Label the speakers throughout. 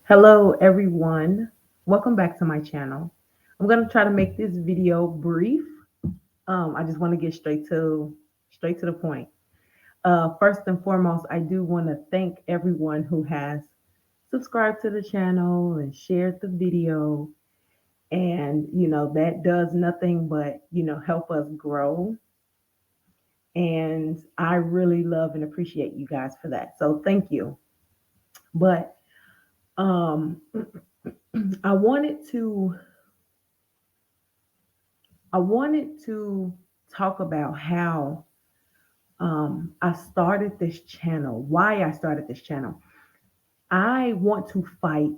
Speaker 1: Hello everyone. Welcome back to my channel. I'm going to try to make this video brief. I just want to get straight to the point. First and foremost, I do want to thank everyone who has subscribed to the channel and shared the video. And that does nothing but help us grow. And I really love and appreciate you guys for that. So thank you. But um I wanted to I wanted to talk about how I started this channel, why I started this channel. I want to fight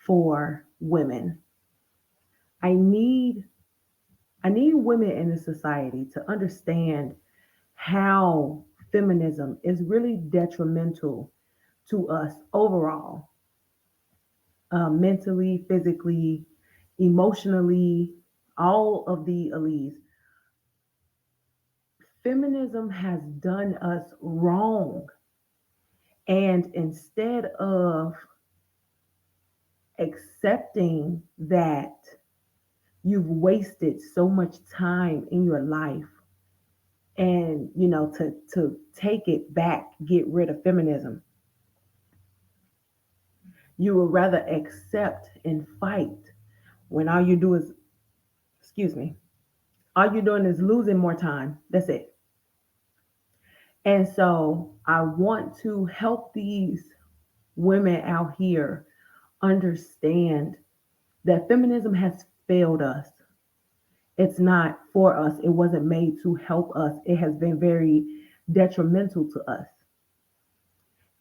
Speaker 1: for women. I need I need women in the society to understand how feminism is really detrimental to us overall, mentally, physically, emotionally, all of the alleles. Feminism has done us wrong. And instead of accepting that you've wasted so much time in your life and to take it back, get rid of feminism, you would rather accept and fight when all you do is, excuse me, all you're doing is losing more time. That's it. And so I want to help these women out here understand that feminism has failed us. It's not for us. It wasn't made to help us. It has been very detrimental to us.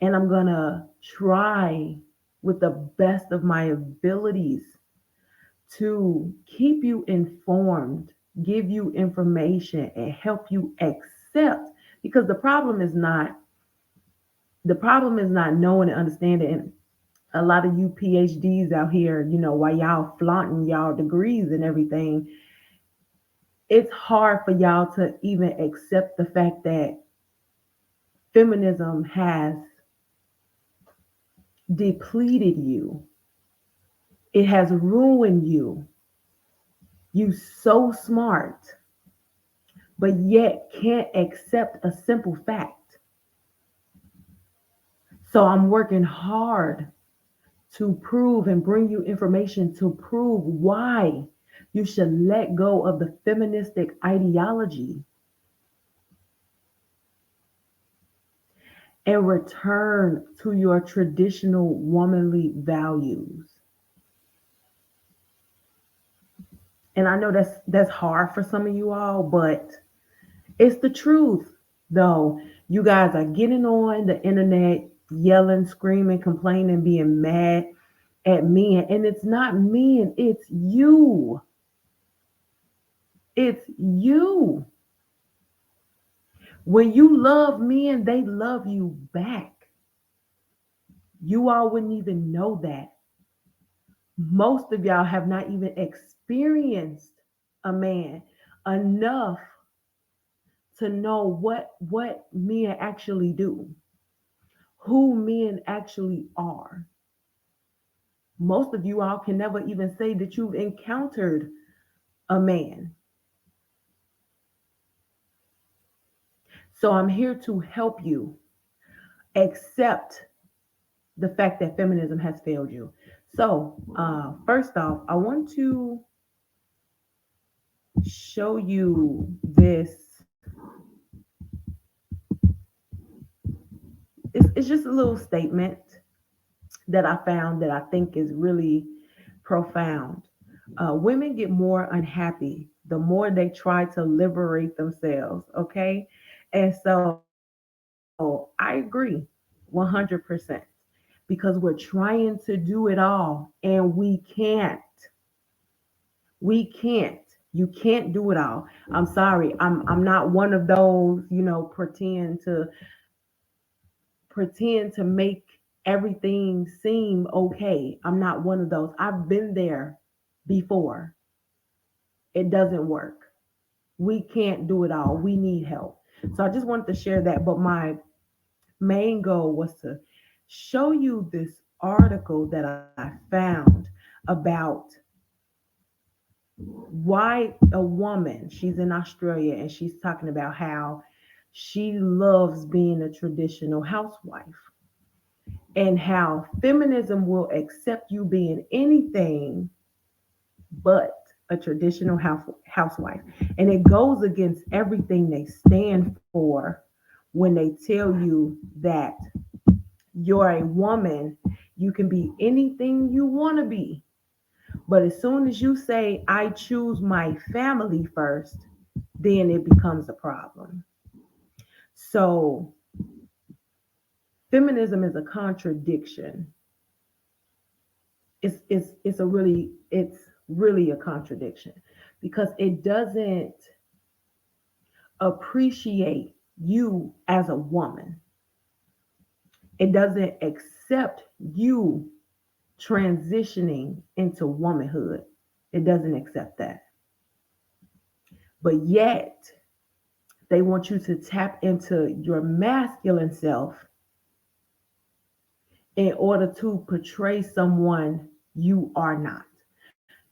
Speaker 1: And I'm going to try with the best of my abilities to keep you informed, give you information, and help you accept. Because the problem is not knowing and understanding. And a lot of you PhDs out here, while y'all flaunting y'all degrees and everything, it's hard for y'all to even accept the fact that feminism has depleted you. It has ruined you. You so smart, but yet can't accept a simple fact. So I'm working hard to prove and bring you information to prove why you should let go of the feministic ideology and return to your traditional womanly values. And I know that's hard for some of you all, but it's the truth. Though you guys are getting on the internet, yelling, screaming, complaining, being mad at men, and it's not men, it's you. It's you. When you love men, they love you back. You all wouldn't even know that. Most of y'all have not even experienced a man enough to know what men actually do, who men actually are. Most of you all can never even say that you've encountered a man. So I'm here to help you accept the fact that feminism has failed you. So, first off, I want to show you this. It's just a little statement that I found that I think is really profound. Women get more unhappy the more they try to liberate themselves, okay? And so I agree 100% because we're trying to do it all and we can't. We can't. You can't do it all. I'm sorry. I'm not one of those, pretend to make everything seem okay. I'm not one of those. I've been there before. It doesn't work. We can't do it all. We need help. So I just wanted to share that. But my main goal was to show you this article that I found about why a woman, she's in Australia, and she's talking about how she loves being a traditional housewife and how feminism will accept you being anything but a traditional housewife. And it goes against everything they stand for when they tell you that you're a woman, you can be anything you want to be. But as soon as you say, I choose my family first, then it becomes a problem. So feminism is a contradiction. It's really a contradiction because it doesn't appreciate you as a woman. It doesn't accept you transitioning into womanhood. It doesn't accept that. But yet, they want you to tap into your masculine self in order to portray someone you are not.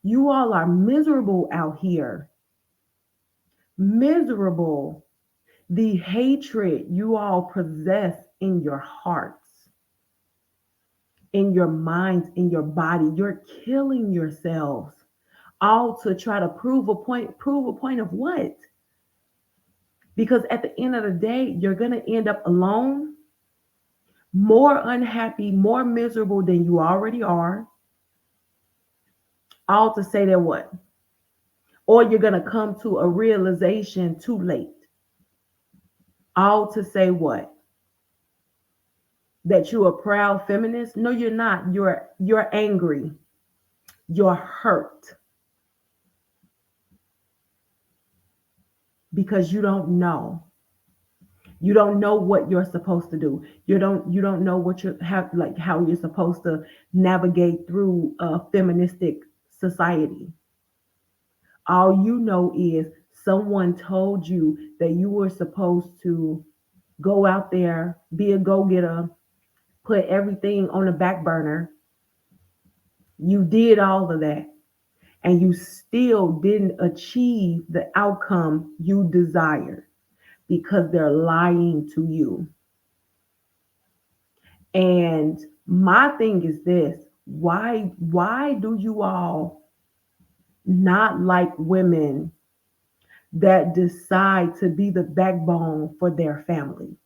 Speaker 1: You all are miserable out here, miserable. The hatred you all possess in your hearts, in your minds, in your body, you're killing yourselves all to try to prove a point of what? Because at the end of the day, you're going to end up alone, more unhappy, more miserable than you already are, all to say that what? Or you're going to come to a realization too late, all to say what? That you're a proud feminist? No, you're not. You're angry. You're hurt because you don't know. You don't know what you're supposed to do. You don't know what you have, like how you're supposed to navigate through a feministic society. All you know is someone told you that you were supposed to go out there, be a go-getter, put everything on the back burner. You did all of that and you still didn't achieve the outcome you desired because they're lying to you. And my thing is this, why do you all not like women that decide to be the backbone for their family?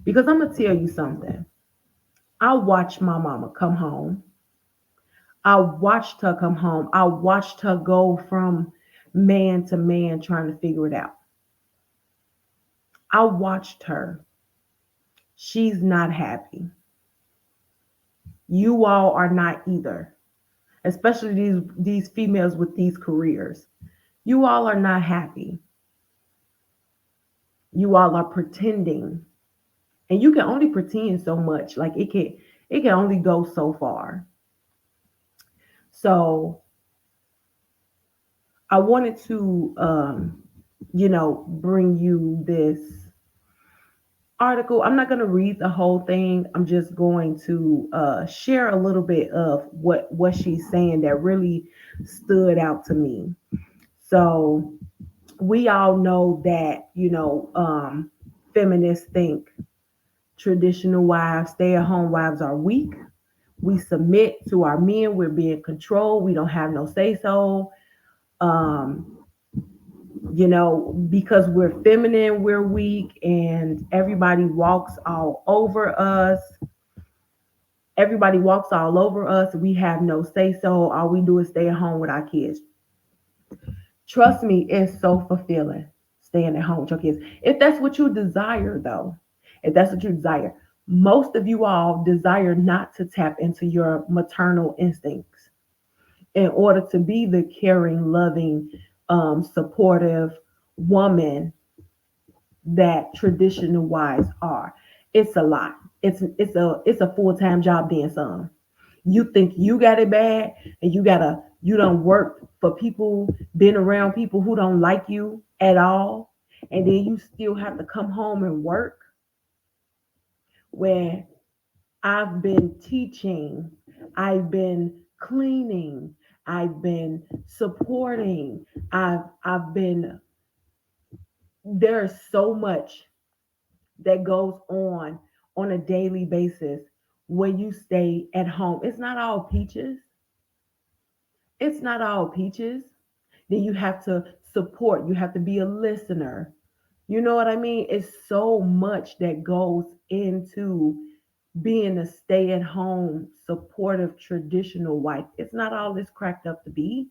Speaker 1: Because I'm going to tell you something. I watched my mama come home. I watched her come home. I watched her go from man to man trying to figure it out. I watched her. She's not happy. You all are not either, especially these females with these careers. You all are not happy. You all are pretending. And you can only pretend so much. Like it can only go so far. So I wanted to bring you this article. I'm not going to read the whole thing. I'm just going to share a little bit of what she's saying that really stood out to me. So we all know that feminists think traditional wives, stay-at-home wives are weak. We submit to our men. We're being controlled. We don't have no say so. Um, because we're feminine, we're weak, and everybody walks all over us. Everybody walks all over us. We have no say so. All we do is stay at home with our kids. Trust me, it's so fulfilling staying at home with your kids. If that's what you desire, though, if that's what you desire, most of you all desire not to tap into your maternal instincts in order to be the caring, loving, supportive woman that traditional wives are. It's a lot. It's a full-time job then some. You think you got it bad and you don't work for people, been around people who don't like you at all, and then you still have to come home and work when I've been teaching, I've been cleaning, I've been supporting, I've been there's so much that goes on a daily basis when you stay at home. It's not all peaches. It's not all peaches. Then you have to support, you have to be a listener. You know what I mean? It's so much that goes into being a stay at home, supportive, traditional wife. It's not all this cracked up to be.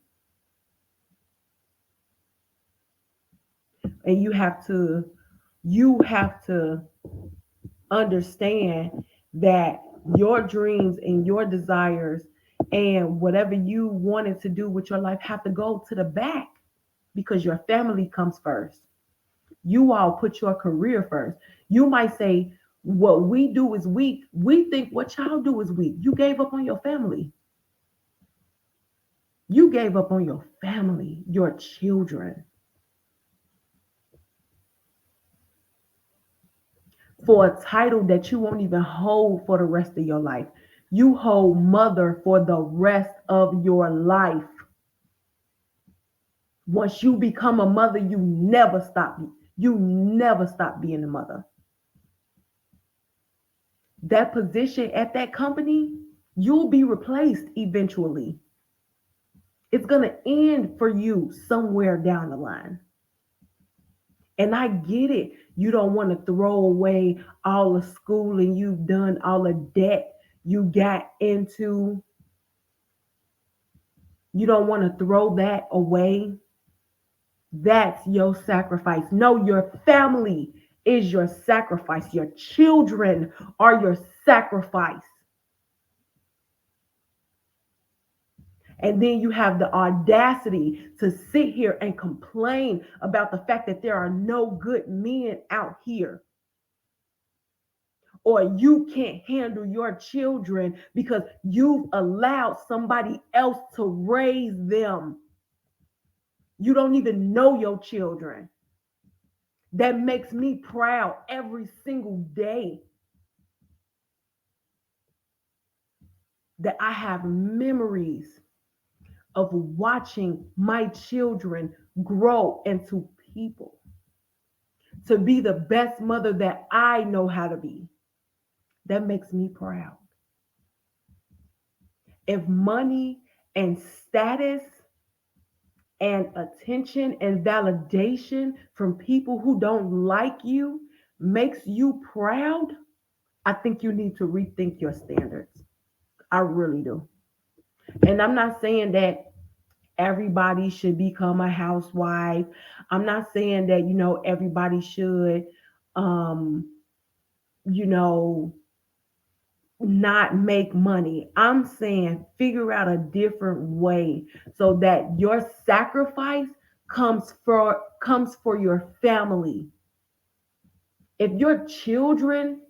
Speaker 1: And you have to understand that your dreams and your desires and whatever you wanted to do with your life have to go to the back because your family comes first. You all put your career first. You might say, what we do is weak. We think what y'all do is weak. You gave up on your family. You gave up on your family, your children, for a title that you won't even hold for the rest of your life. You hold mother for the rest of your life. Once you become a mother, you never stop. You never stop being a mother. That position at that company, you'll be replaced eventually. It's going to end for you somewhere down the line. And I get it. You don't want to throw away all the schooling you've done, all the debt you got into. You don't want to throw that away. That's your sacrifice. No, your family is your sacrifice. Your children are your sacrifice. And then you have the audacity to sit here and complain about the fact that there are no good men out here. Or you can't handle your children because you've allowed somebody else to raise them. You don't even know your children. That makes me proud every single day that I have memories of watching my children grow into people, to be the best mother that I know how to be. That makes me proud. If money and status and attention and validation from people who don't like you makes you proud, I think you need to rethink your standards. I really do. And I'm not saying that everybody should become a housewife. I'm not saying that, everybody should, um, you know, not make money. I'm saying figure out a different way so that your sacrifice comes for your family. If your children,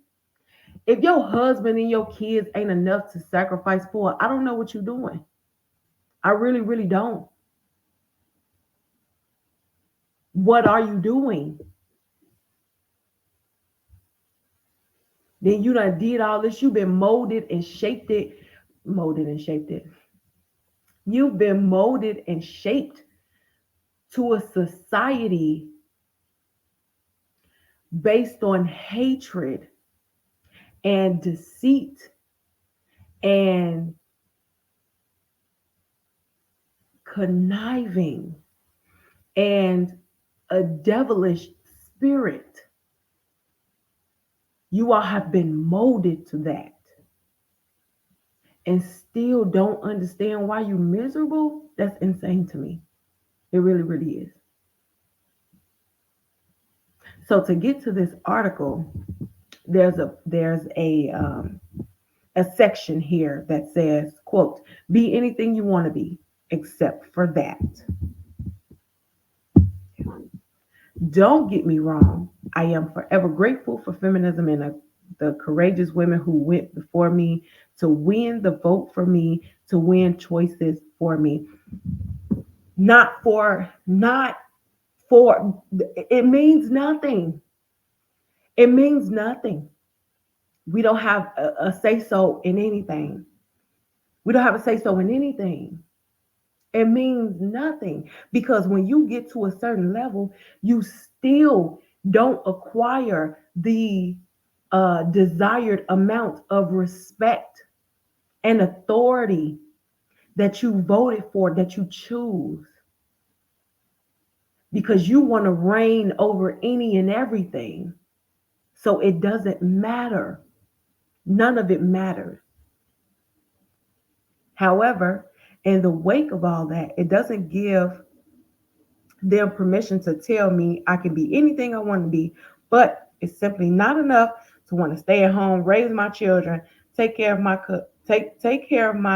Speaker 1: if your husband and your kids ain't enough to sacrifice for, I don't know what you're doing. I really, really don't. What are you doing? Then you done did all this. You've been molded and shaped it. You've been molded and shaped to a society based on hatred and deceit and conniving and a devilish spirit. You all have been molded to that and still don't understand why you're miserable. That's insane to me. It really, really is. So to get to this article, there's a section here that says, quote, be anything you want to be, except for that. Don't get me wrong. I am forever grateful for feminism and the courageous women who went before me to win the vote for me, to win choices for me. Not for, it means nothing. It means nothing. We don't have a say so in anything. We don't have a say so in anything. It means nothing because when you get to a certain level, you still don't acquire the desired amount of respect and authority that you voted for, that you choose, because you want to reign over any and everything. So it doesn't matter. None of it matters. However, in the wake of all that, it doesn't give them permission to tell me I can be anything I want to be, but it's simply not enough to want to stay at home, raise my children, take care of my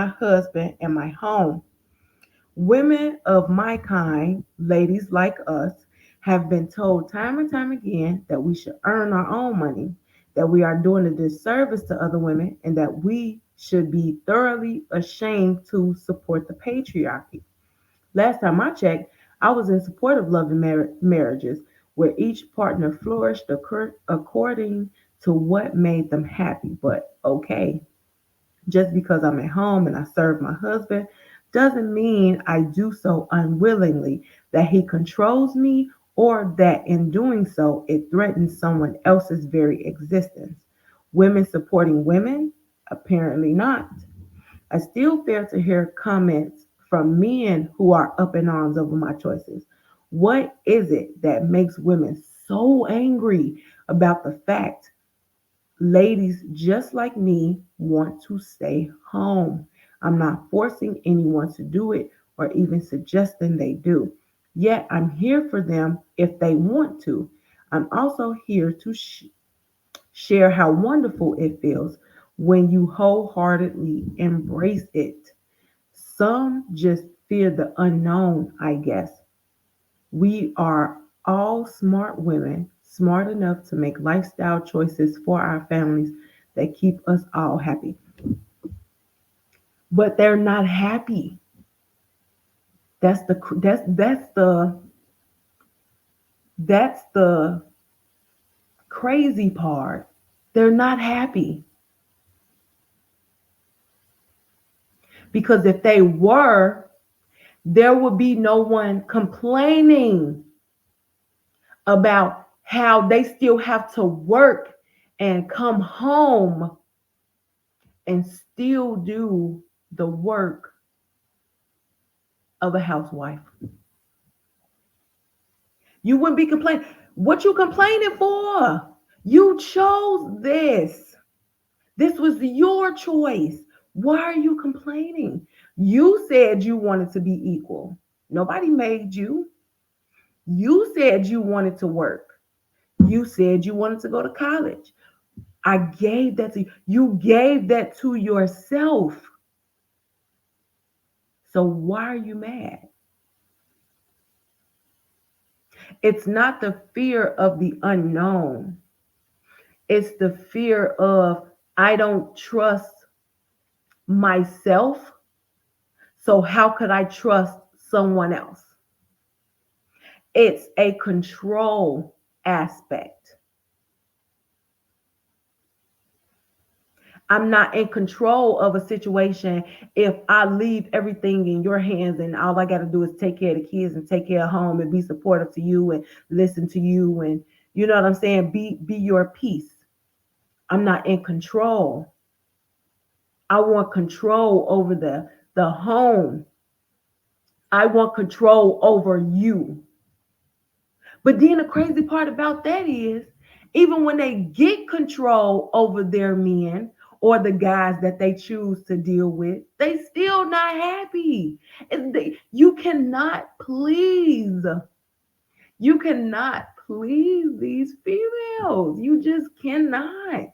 Speaker 1: husband and my home. Women of my kind, ladies like us, have been told time and time again that we should earn our own money, that we are doing a disservice to other women, and that we should be thoroughly ashamed to support the patriarchy. Last time I checked, I was in support of love and marriages where each partner flourished according to what made them happy. But okay, just because I'm at home and I serve my husband doesn't mean I do so unwillingly, that he controls me, or that in doing so it threatens someone else's very existence. Women supporting women? Apparently not. I still fail to hear comments from men who are up in arms over my choices. What is it that makes women so angry about the fact ladies just like me want to stay home? I'm not forcing anyone to do it or even suggesting they do. Yet I'm here for them if they want to. I'm also here to share how wonderful it feels when you wholeheartedly embrace it. Some just fear the unknown, I guess. We are all smart women, smart enough to make lifestyle choices for our families that keep us all happy. But they're not happy. That's the crazy part. They're not happy because if they were, there would be no one complaining about how they still have to work and come home and still do the work of a housewife. You wouldn't be complaining. What you complaining for? You chose this. This was your choice. Why are you complaining? You said you wanted to be equal. Nobody made you. You said you wanted to work. You said you wanted to go to college. I gave that to you. You gave that to yourself. So why are you mad? It's not the fear of the unknown. It's the fear of I don't trust myself. So how could I trust someone else? It's a control aspect. I'm not in control of a situation if I leave everything in your hands and all I got to do is take care of the kids and take care of home and be supportive to you and listen to you and you know what I'm saying? Be your peace. I'm not in control. I want control over the home. I want control over you. But then the crazy part about that is, even when they get control over their men or the guys that they choose to deal with, they still not happy. You cannot please. You cannot please these females. You just cannot.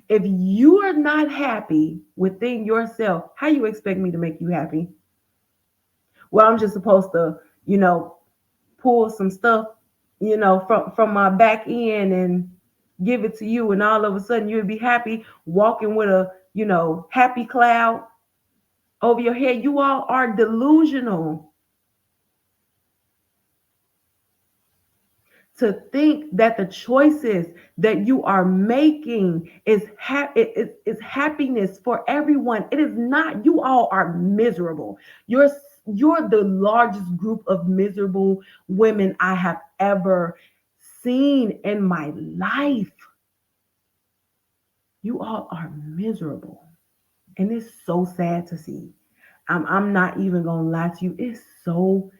Speaker 1: If you are not happy within yourself, how you expect me to make you happy? Well, I'm just supposed to, pull some stuff, from my back end and give it to you, and all of a sudden you'd be happy walking with a, happy cloud over your head. You all are delusional. to think that the choices that you are making is happiness for everyone. It is not. You all are miserable. You're the largest group of miserable women I have ever seen in my life. You all are miserable. And it's so sad to see. I'm not even gonna lie to you. It's so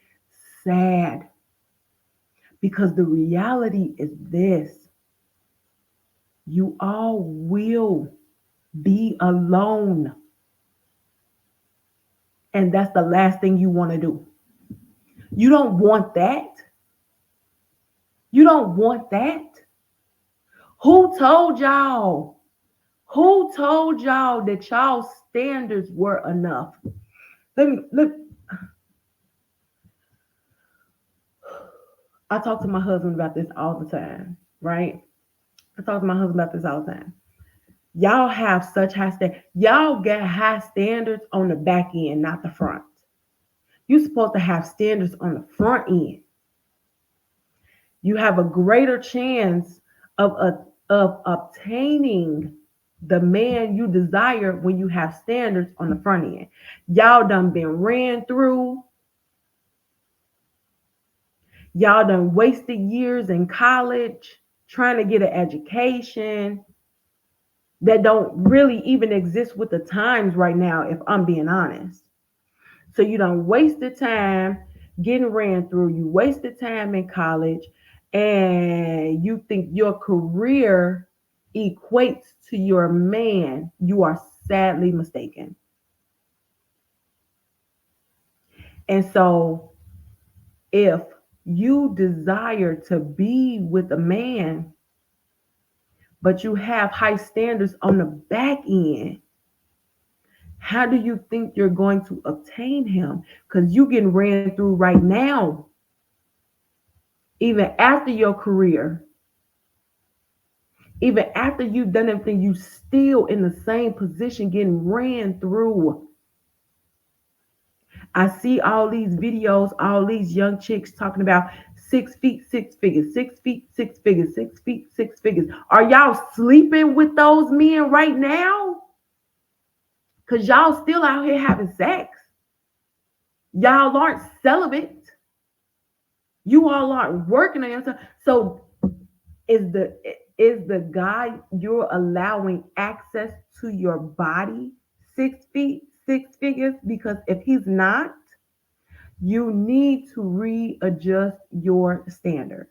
Speaker 1: sad because the reality is this: you all will be alone. And that's the last thing you want to do. You don't want that. You don't want that. Who told y'all? Who told y'all that y'all standards were enough? Let me look. I talk to my husband about this all the time, right? I talk to my husband about this all the time. Y'all have such high standards. Y'all get high standards on the back end, not the front. You're supposed to have standards on the front end. You have a greater chance of obtaining the man you desire when you have standards on the front end. Y'all done been ran through. Y'all done wasted years in college trying to get an education that don't really even exist with the times right now, if I'm being honest. So you done wasted time getting ran through. You wasted time in college, and you think your career equates to your man. You are sadly mistaken. And so if you desire to be with a man, but you have high standards on the back end, how do you think you're going to obtain him? Because you getting ran through right now, even after your career, even after you've done everything, you still in the same position getting ran through. I see all these videos, all these young chicks talking about 6 feet, 6 figures, 6 feet, 6 figures, 6 feet, 6 figures. Are y'all sleeping with those men right now? Because y'all still out here having sex. Y'all aren't celibate. You all aren't working on yourself. So is the guy you're allowing access to your body 6 feet, 6 figures? Because if he's not, you need to readjust your standards.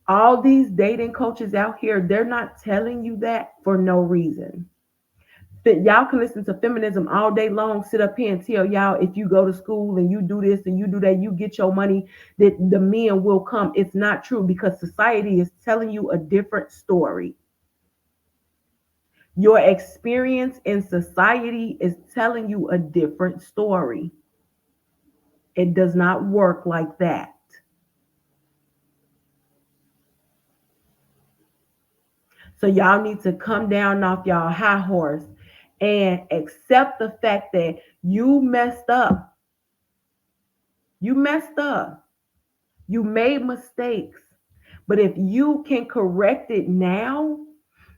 Speaker 1: All these dating coaches out here, they're not telling you that for no reason. That y'all can listen to feminism all day long, sit up here and tell y'all if you go to school and you do this and you do that, you get your money, that the men will come. It's not true because society is telling you a different story. Your experience in society is telling you a different story. It does not work like that. So y'all need to come down off y'all high horse and accept the fact that you messed up. You messed up. You made mistakes. But if you can correct it now,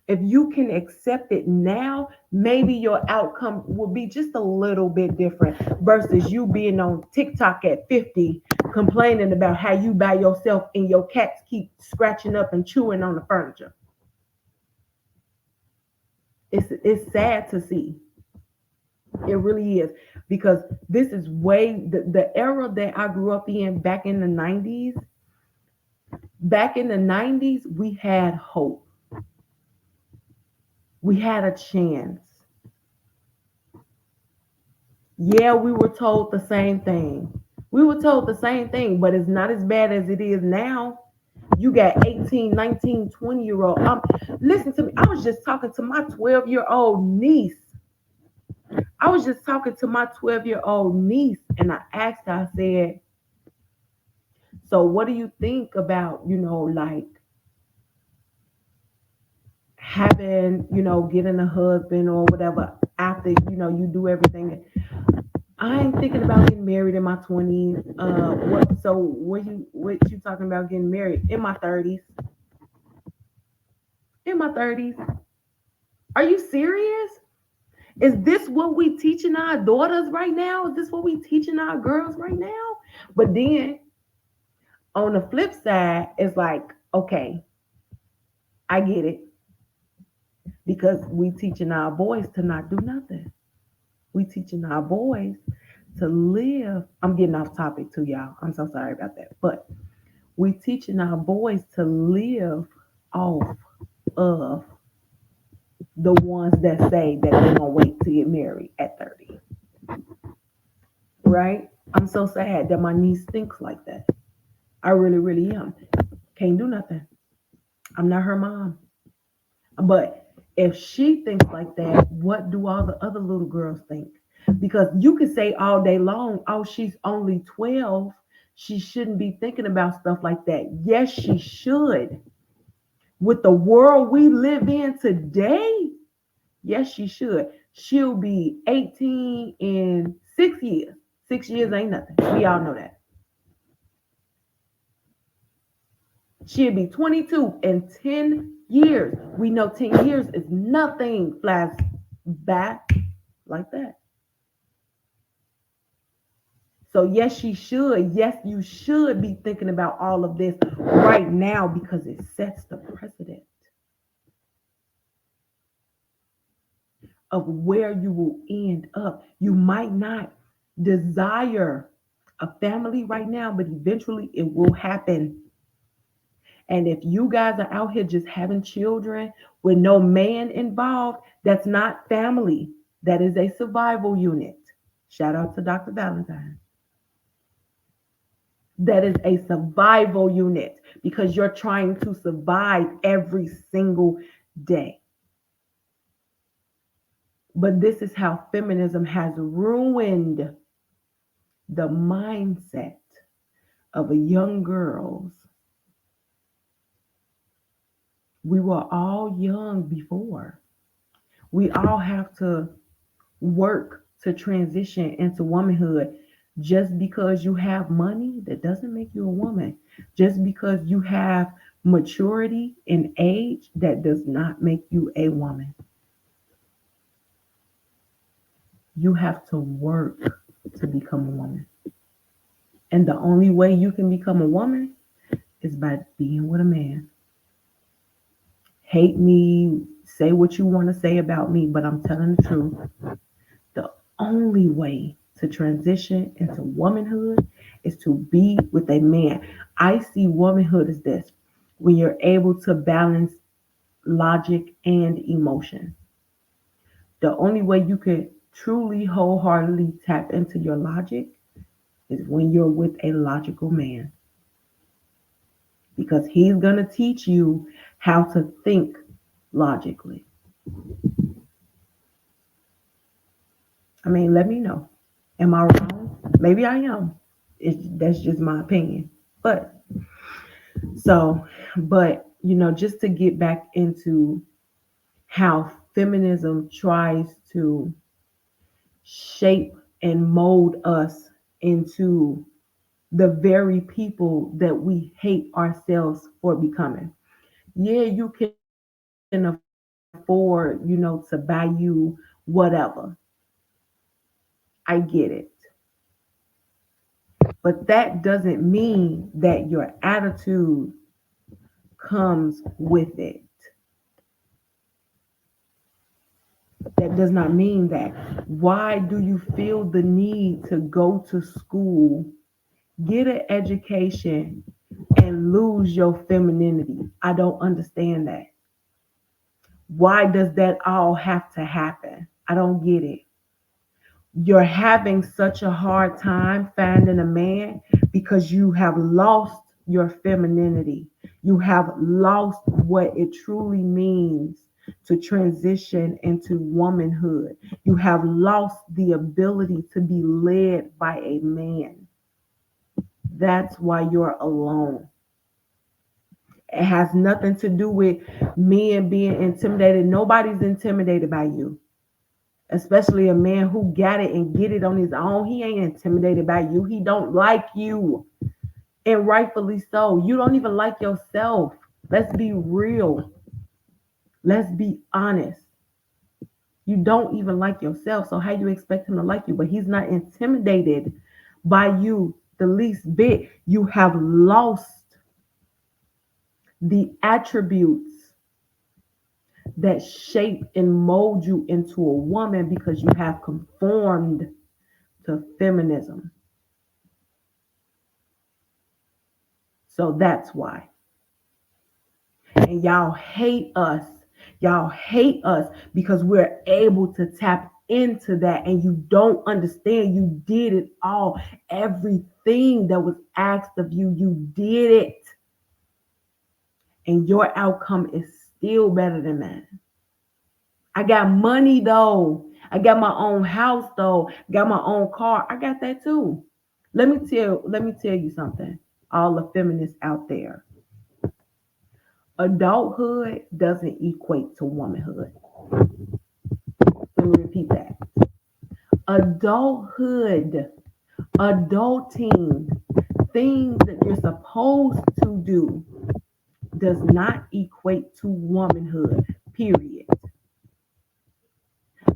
Speaker 1: if you can accept it now, maybe your outcome will be just a little bit different versus you being on TikTok at 50 complaining about how you by yourself and your cats keep scratching up and chewing on the furniture. It's sad to see. It really is because this is the era that I grew up in back in the 90s. Back in the 90s, we had hope. We had a chance. Yeah, we were told the same thing. We were told the same thing, but it's not as bad as it is now. You got 18, 19, 20-year old. Listen to me. I was just talking to my 12-year-old niece. I was just talking to my 12-year-old niece, and I asked her, I said, so what do you think about, like having, getting a husband or whatever after, you do everything? I ain't thinking about getting married in my 20s. What? So what you talking about getting married in my 30s? In my 30s? Are you serious? Is this what we teaching our daughters right now? Is this what we teaching our girls right now? But then on the flip side, it's like, okay, I get it because we teaching our boys to not do nothing. We teaching our boys to live. I'm getting off topic too, y'all. I'm so sorry about that. But we teaching our boys to live off of the ones that say that they're gonna wait to get married at 30. Right? I'm so sad that my niece thinks like that. I really, really am. Can't do nothing. I'm not her mom. But if she thinks like that, what do all the other little girls think? Because you could say all day long, oh, she's only 12. She shouldn't be thinking about stuff like that. Yes, she should. With the world we live in today, yes, she should. She'll be 18 in 6 years. 6 years ain't nothing. We all know that. She'll be 22 in 10 years. We know 10 years is nothing. Flies back like that. So, yes, she should. Yes, you should be thinking about all of this right now because it sets the precedent of where you will end up. You might not desire a family right now, but eventually it will happen. And if you guys are out here just having children with no man involved, that's not family. That is a survival unit. Shout out to Dr. Valentine. That is a survival unit because you're trying to survive every single day. But this is how feminism has ruined the mindset of a young girls. We were all young before. We all have to work to transition into womanhood. Just because you have money, that doesn't make you a woman. Just because you have maturity and age, that does not make you a woman. You have to work to become a woman. And the only way you can become a woman is by being with a man. Hate me, say what you want to say about me, but I'm telling the truth. The only way to transition into womanhood is to be with a man. I see womanhood as this: when you're able to balance logic and emotion. The only way you can truly wholeheartedly tap into your logic is when you're with a logical man because he's going to teach you how to think logically. I mean, let me know. Am I wrong? Maybe I am. That's just my opinion. But so, but just to get back into how feminism tries to shape and mold us into the very people that we hate ourselves for becoming. Yeah, you can afford, to buy you whatever. I get it. But that doesn't mean that your attitude comes with it. That does not mean that. Why do you feel the need to go to school, get an education, and lose your femininity? I don't understand that. Why does that all have to happen? I don't get it. You're having such a hard time finding a man because you have lost your femininity. You have lost what it truly means to transition into womanhood. You have lost the ability to be led by a man. That's why you're alone. It has nothing to do with men being intimidated. Nobody's intimidated by you. especially a man who got it and get it on his own. He ain't intimidated by you. He don't like you. And rightfully so. You don't even like yourself. Let's be real. Let's be honest. You don't even like yourself. So how you expect him to like you? But he's not intimidated by you the least bit. You have lost the attributes that shape and mold you into a woman because you have conformed to feminism. So that's why. And y'all hate us. Y'all hate us because we're able to tap into that, and you don't understand. You did it all. Everything that was asked of you, you did it. And your outcome is still better than mine. I got money though. I got my own house though. Got my own car. I got that too. Let me tell you something. All the feminists out there. Adulthood doesn't equate to womanhood. Let me repeat that. Adulthood, adulting, things that you're supposed to do does not equate to womanhood, period.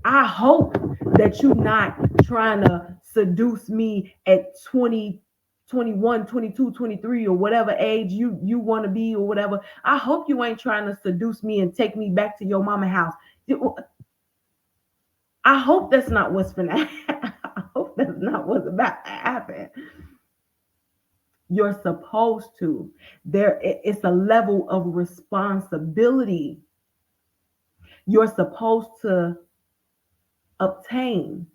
Speaker 1: I hope that you're not trying to seduce me at 20, 21, 22, 23, or whatever age you want to be or whatever. I hope you ain't trying to seduce me and take me back to your mama house. I hope that's not what's gonna happen. I hope that's not what's about to happen. You're supposed to. It's a level of responsibility you're supposed to obtain.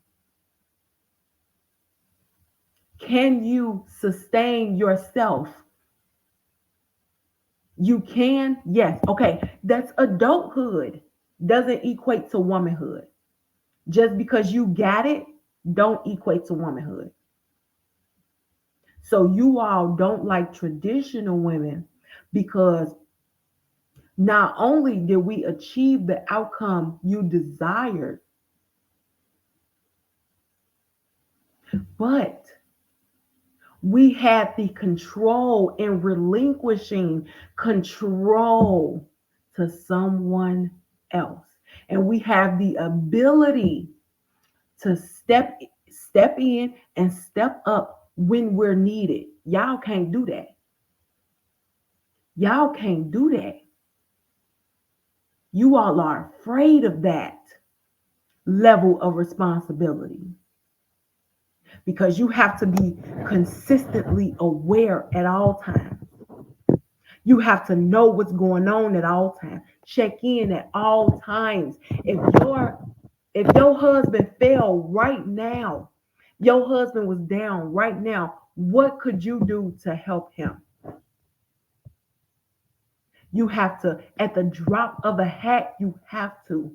Speaker 1: Can you sustain yourself? You can? Yes. Okay. That's adulthood. Doesn't equate to womanhood. Just because you got it, don't equate to womanhood. So you all don't like traditional women because not only did we achieve the outcome you desired, but we had the control in relinquishing control to someone else. And we have the ability to step in and step up when we're needed. Y'all can't do that. Y'all can't do that. You all are afraid of that level of responsibility because you have to be consistently aware at all times. You have to know what's going on at all times. Check in at all times. If your husband fell right now, your husband was down right now, what could you do to help him? You have to, at the drop of a hat, you have to.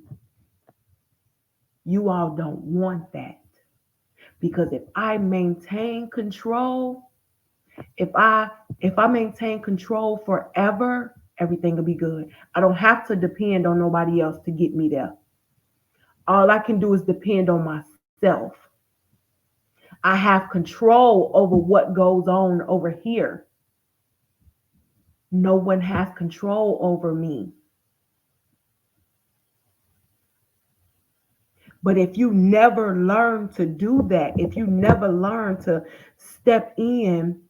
Speaker 1: You all don't want that. Because if I maintain control, if I maintain control forever, everything will be good. I don't have to depend on nobody else to get me there. All I can do is depend on myself. I have control over what goes on over here. No one has control over me. But if you never learn to do that, if you never learn to step in,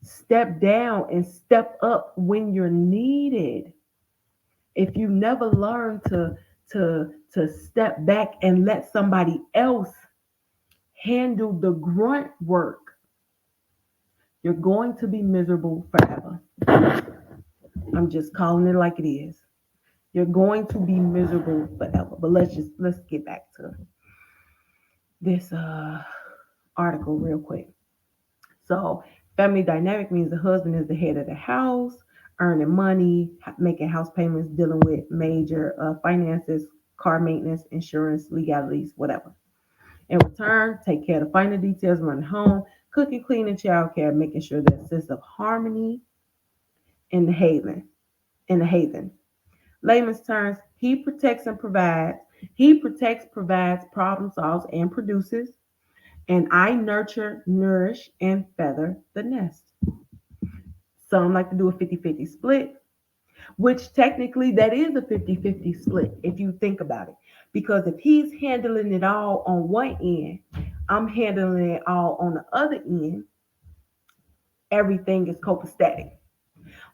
Speaker 1: step down, and step up when you're needed, if you never learn to step back and let somebody else handle the grunt work, you're going to be miserable forever. I'm just calling it like it is. You're going to be miserable forever. But let's get back to this article real quick. So, family dynamic means the husband is the head of the house, earning money, making house payments, dealing with major finances, car maintenance, insurance, legalities, whatever. In return, take care of the finer details, running home, cooking, cleaning, child care, making sure there's a sense of harmony in the haven. In the haven. Layman's terms, he protects and provides. He protects, provides, problem solves, and produces. And I nurture, nourish, and feather the nest. Some like to do a 50-50 split, which technically that is a 50-50 split if you think about it. Because if he's handling it all on one end, I'm handling it all on the other end, everything is copacetic.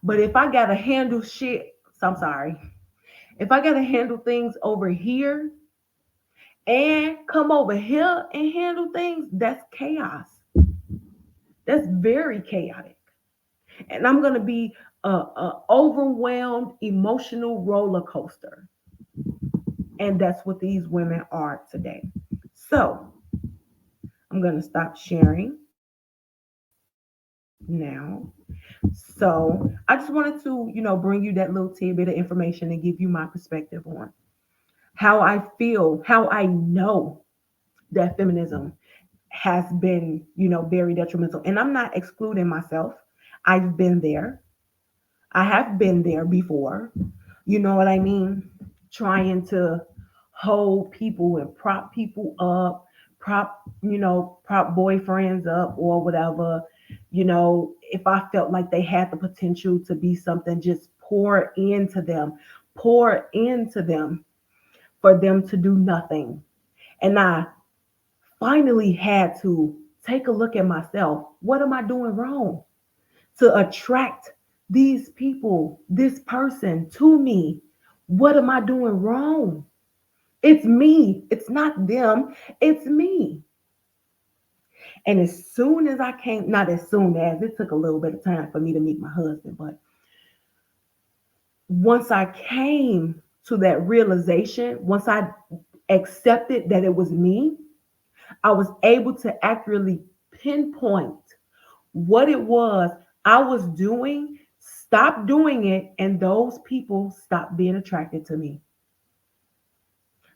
Speaker 1: But if I gotta handle shit, so I'm sorry, if I gotta handle things over here and come over here and handle things, that's chaos. That's very chaotic. And I'm gonna be a overwhelmed emotional roller coaster. And that's what these women are today. So I'm gonna stop sharing now. So I just wanted to, bring you that little tidbit of information and give you my perspective on how I feel, how I know that feminism has been, very detrimental. And I'm not excluding myself. I've been there. I have been there before. You know what I mean? Trying to hold people and prop people up, prop boyfriends up or whatever. If I felt like they had the potential to be something, just pour into them for them to do nothing. And I finally had to take a look at myself. What am I doing wrong to attract these people, this person to me? What am I doing wrong? It's me. It's not them. It's me. And as soon as I came, not as soon as, it took a little bit of time for me to meet my husband, but once I came to that realization, once I accepted that it was me, I was able to accurately pinpoint what it was I was doing, stop doing it, and those people stopped being attracted to me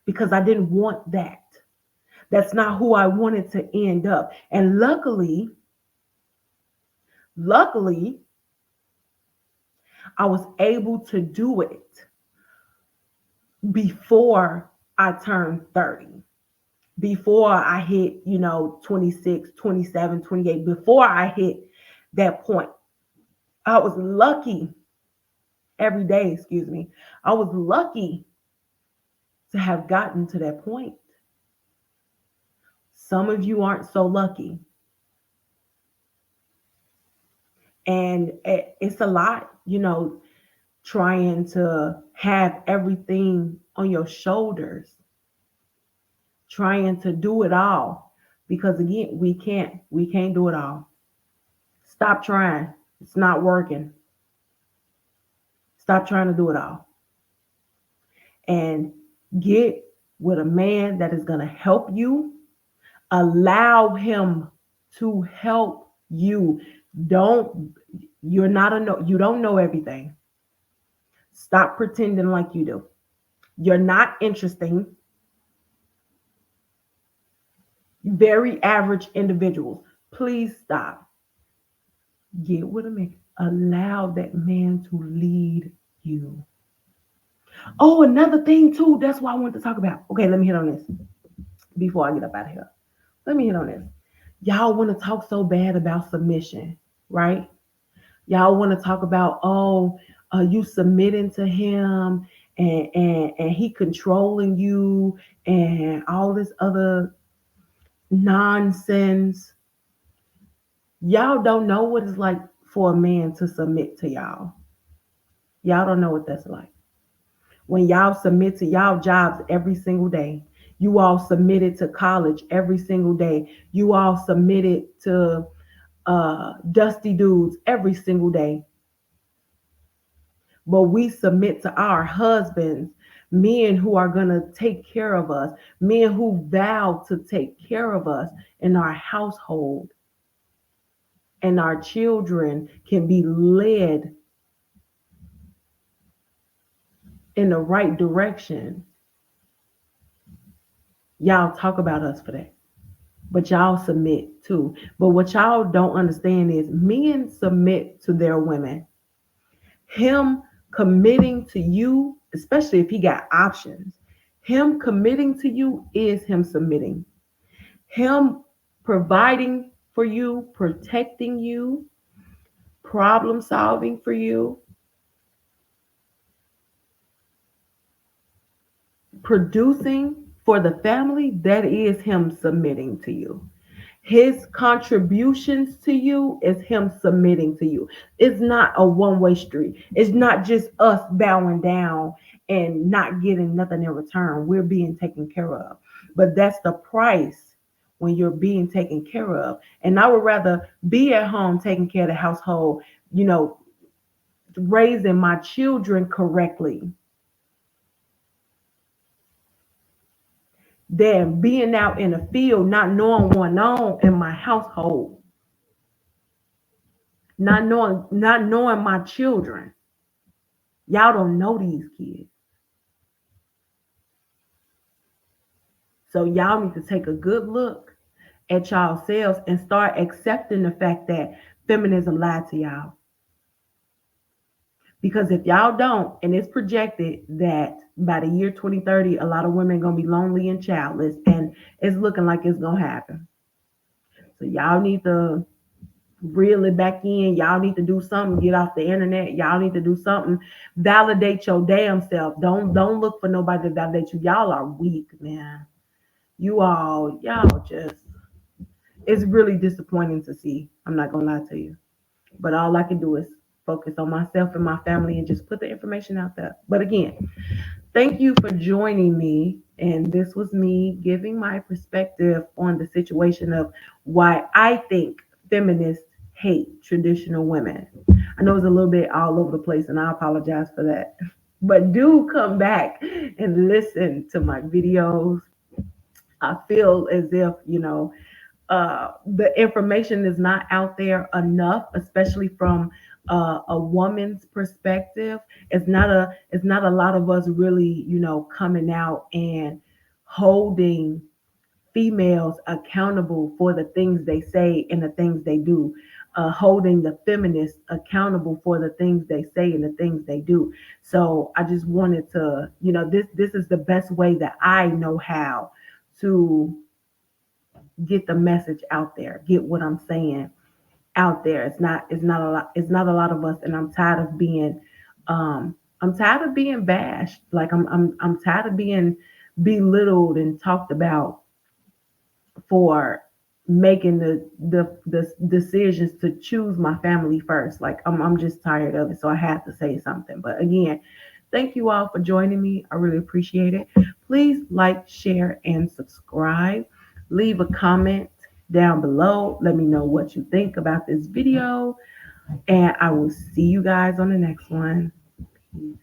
Speaker 1: because I didn't want that. That's not who I wanted to end up. And luckily, I was able to do it before I turned 30, before I hit, 26, 27, 28, before I hit that point. I was lucky every day, excuse me. I was lucky to have gotten to that point. Some of you aren't so lucky. And it's a lot, trying to have everything on your shoulders, trying to do it all. Because again, we can't do it all. Stop trying. It's not working. Stop trying to do it all. And get with a man that is going to help you. Allow him to help you. Don't you're not a no, you don't know everything. Stop pretending like you do. You're not interesting. Very average individuals. Please stop. Get with a man. Allow that man to lead you. Oh, another thing too. That's what I want to talk about. Okay, let me hit on this before I get up out of here. Let me hit on this. Y'all want to talk so bad about submission, right? Y'all want to talk about, you submitting to him and he controlling you and all this other nonsense. Y'all don't know what it's like for a man to submit to y'all. Y'all don't know what that's like. When y'all submit to y'all jobs every single day, you all submitted to college every single day. You all submitted to dusty dudes every single day. But we submit to our husbands, men who are going to take care of us, men who vow to take care of us in our household. And our children can be led in the right direction. Y'all talk about us for that. But y'all submit too. But what y'all don't understand is men submit to their women. Him committing to you, especially if he got options, Him committing to you is him submitting. Him providing for you, protecting you, problem solving for you, producing for the family, that is him submitting to you. His contributions to you is him submitting to you. It's not a one-way street. It's not just us bowing down and not getting nothing in return. We're being taken care of. But that's the price when you're being taken care of. And I would rather be at home taking care of the household, you know, raising my children correctly than being out in the field not knowing what's going on in my household, not knowing my children. Y'all don't know these kids. So y'all need to take a good look at y'all selves and start accepting the fact that feminism lied to y'all. Because if y'all don't, and it's projected that by the year 2030, a lot of women gonna be lonely and childless, and it's looking like it's gonna happen. So y'all need to reel it back in. Y'all need to do something. Get off the internet. Y'all need to do something. Validate your damn self. Don't look for nobody to validate you. Y'all are weak, man. Y'all just, it's really disappointing to see. I'm not gonna lie to you. But all I can do is focus on myself and my family and just put the information out there. But again, thank you for joining me. And this was me giving my perspective on the situation of why I think feminists hate traditional women. I know it's a little bit all over the place, and I apologize for that. But do come back and listen to my videos. I feel as if, the information is not out there enough, especially from a woman's perspective. It's not a lot of us really, coming out and holding females accountable for the things they say and the things they do. Holding the feminists accountable for the things they say and the things they do. So I just wanted to, this is the best way that I know how to get the message out there, get what I'm saying out there. It's not a lot of us, and I'm tired of being bashed. Like I'm tired of being belittled and talked about for making the decisions to choose my family first. Like I'm just tired of it. So I have to say something. But again, thank you all for joining me. I really appreciate it. Please like, share, and subscribe. Leave a comment down below. Let me know what you think about this video. And I will see you guys on the next one. Peace.